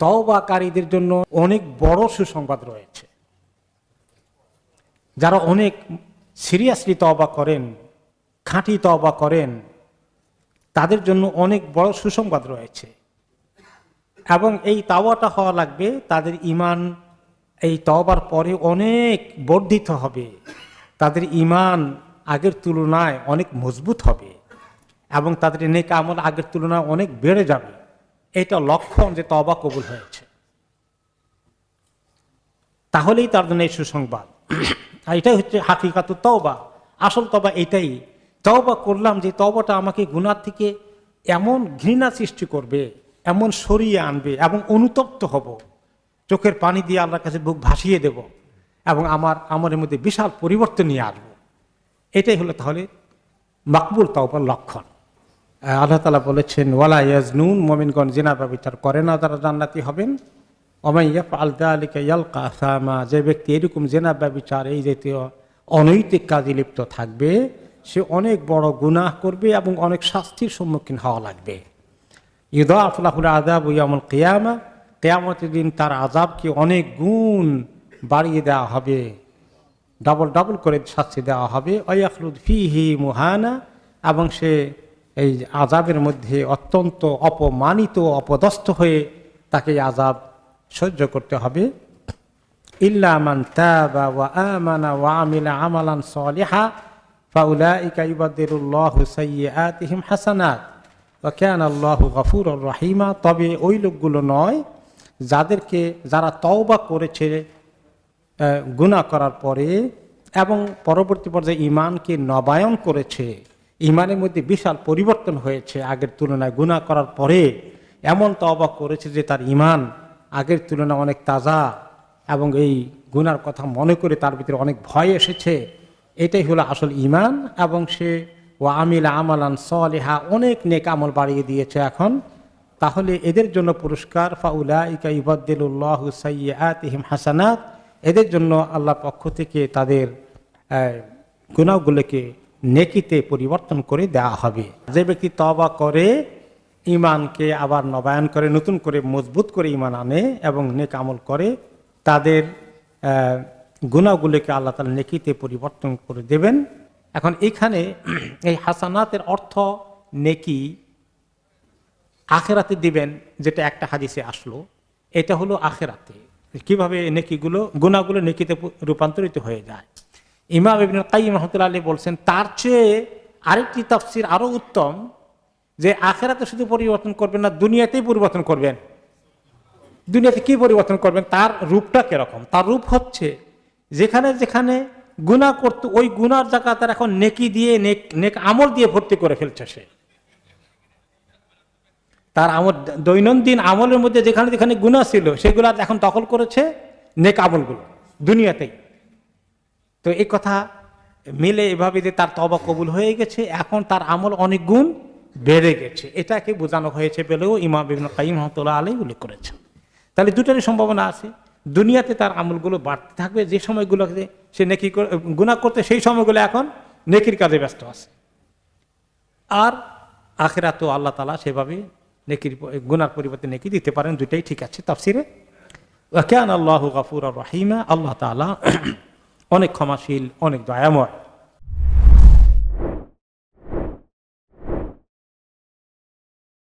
তওবাকারীদের জন্য অনেক বড় সুসংবাদ রয়েছে। যারা অনেক সিরিয়াসলি তওবা করেন, খাঁটি তওবা করেন, তাদের জন্য অনেক বড় সুসংবাদ রয়েছে। এবং এই তাওবাটা হওয়া লাগবে, তাদের ঈমান এই তওবার পরে অনেক বর্ধিত হবে, তাদের ঈমান আগের তুলনায় অনেক মজবুত হবে এবং তাদের নেক আমল আগের তুলনায় অনেক বেড়ে যাবে। এটা লক্ষণ যে তওবা কবুল হয়েছে, তাহলেই তার জন্য এই সুসংবাদ। আর এটাই হচ্ছে হাকিকাতুত তওবা, আসল তওবা এটাই। তওবা করলাম, যে তওবাটা আমাকে গুনাহ থেকে এমন ঘৃণা সৃষ্টি করবে, এমন সরিয়ে আনবে এবং অনুতপ্ত হব, চোখের পানি দিয়ে আল্লাহর কাছে বুক ভাসিয়ে দেব এবং আমার আমলের মধ্যে বিশাল পরিবর্তন নিয়ে আসবো। এটাই হলো তাহলে মাকবুল তওবার লক্ষণ। আল্লাহ তাআলা বলেছেন, ওয়ালা ইয়াজনুন, মুমিনগণ জিনা ব্যভিচার করে না, যারা জান্নাতি হবেন। ওমান ইয়াফআল যালিকা ইয়ালকা আসামা, যে ব্যক্তি এরকম জিনা ব্যভিচার এই জাতীয় অনৈতিক কাজে লিপ্ত থাকবে, সে অনেক বড় গুনাহ করবে এবং অনেক শাস্তির সম্মুখীন হওয়া লাগবে। ইউদাআফ লাহুল আযাবু ইয়াউমুল কিয়ামা, কিয়ামতের দিন তার আযাবকে অনেক গুণ বাড়িয়ে দেওয়া হবে, ডাবল ডাবল করে শাস্তি দেওয়া হবে। ওয়ায়াখলুদ ফীহি মুহানা, এবং সে এই আযাবের মধ্যে অত্যন্ত অপমানিত, অপদস্থ হয়ে তাকে আযাব সহ্য করতে হবে। ইল্লা মান তাবা ওয়া আমানা ওয়া আমিলা আমালান সালিহা ফাউলাইকা ইউবাদদিলুল্লাহু সাইয়্যাতিহিম হাসানাত ওয়া কানা আল্লাহু গফুরুর রহিমা। তবে ওই লোকগুলো নয় যারা তওবা করেছে গুনাহ করার পরে এবং পরবর্তী পর্যায়ে ঈমানকে নবায়ন করেছে, ঈমানের মধ্যে বিশাল পরিবর্তন হয়েছে আগের তুলনায়। গুনাহ করার পরে এমন তওবা করেছে যে তার ঈমান আগের তুলনায় অনেক তাজা এবং এই গুনার কথা মনে করে তার ভিতরে অনেক ভয় এসেছে। এটাই হলো আসল ঈমান। এবং সে ওয়া আমিলা আমালান সালিহা, অনেক নেক আমল বাড়িয়ে দিয়েছে এখন। তাহলে এদের জন্য পুরস্কার, ফাউলাইকা ইউবাদদিলুল্লাহু সাইয়্যাতিহিম হাসানাত, এদের জন্য আল্লাহর পক্ষ থেকে তাদের গুনাহগুলোকে নেকিতে পরিবর্তন করে দেওয়া হবে। যে ব্যক্তি তওবা করে, ঈমানকে আবার নবায়ন করে, নতুন করে মজবুত করে ঈমান আনে এবং নেক আমল করে, তাদের গুনাহগুলোকে আল্লাহ তাআলা নেকিতে পরিবর্তন করে দেবেন। এখন এখানে এই হাসানাতের অর্থ নেকি আখেরাতে দিবেন, যেটা একটা হাদিসে আসলো, এটা হলো আখেরাতে কিভাবে নেকিগুলো, গুনাহগুলো নেকিতে রূপান্তরিত হয়ে যায়। ইমাম ইবনুল কাইয়্যিম রাহমাতুল্লাহ আলাইহি বলছেন, তার চেয়ে আরেকটি তাফসীর আরো উত্তম, যে আখেরাতে শুধু পরিবর্তন করবেন না, দুনিয়াতেই পরিবর্তন করবেন। দুনিয়াতে কি পরিবর্তন করবেন? তার রূপটা কিরকম? তার রূপ হচ্ছে, যেখানে যেখানে গুনাহ করতো ওই গুনার জায়গা তার এখন নেকি দিয়ে, নেক আমল দিয়ে ভর্তি করে ফেলছে সে। তার আমল, দৈনন্দিন আমলের মধ্যে যেখানে যেখানে গুনাহ ছিল সেগুলো এখন দখল করেছে নেক আমলগুলো দুনিয়াতেই। তো এই কথা মিলে এভাবে যে তার তওবা কবুল হয়ে গেছে, এখন তার আমল অনেক গুণ বেড়ে গেছে, এটাকে বোঝানো হয়েছে বলেও ইমাম ইবনুল কাইয়্যিম রাহমাতুল্লাহ আলাইহি উল্লেখ করেছেন। তাহলে দুটারই সম্ভাবনা আছে। দুনিয়াতে তার আমলগুলো বাড়তে থাকবে, যে সময়গুলোতে সে নেকি গুনাহ করতে, সেই সময়গুলো এখন নেকির কাজে ব্যস্ত আছে। আর আখিরাতেও আল্লাহ তাআলা সেভাবে নেকির গুনার পরিবর্তে নেকি দিতে পারেন। দুটাই ঠিক আছে তাফসীরে। ওয়া কানা আল্লাহু গফুরুর রহিমা, আল্লাহ তাআলা অনেক ক্ষমাশীল, অনেক দয়াময়।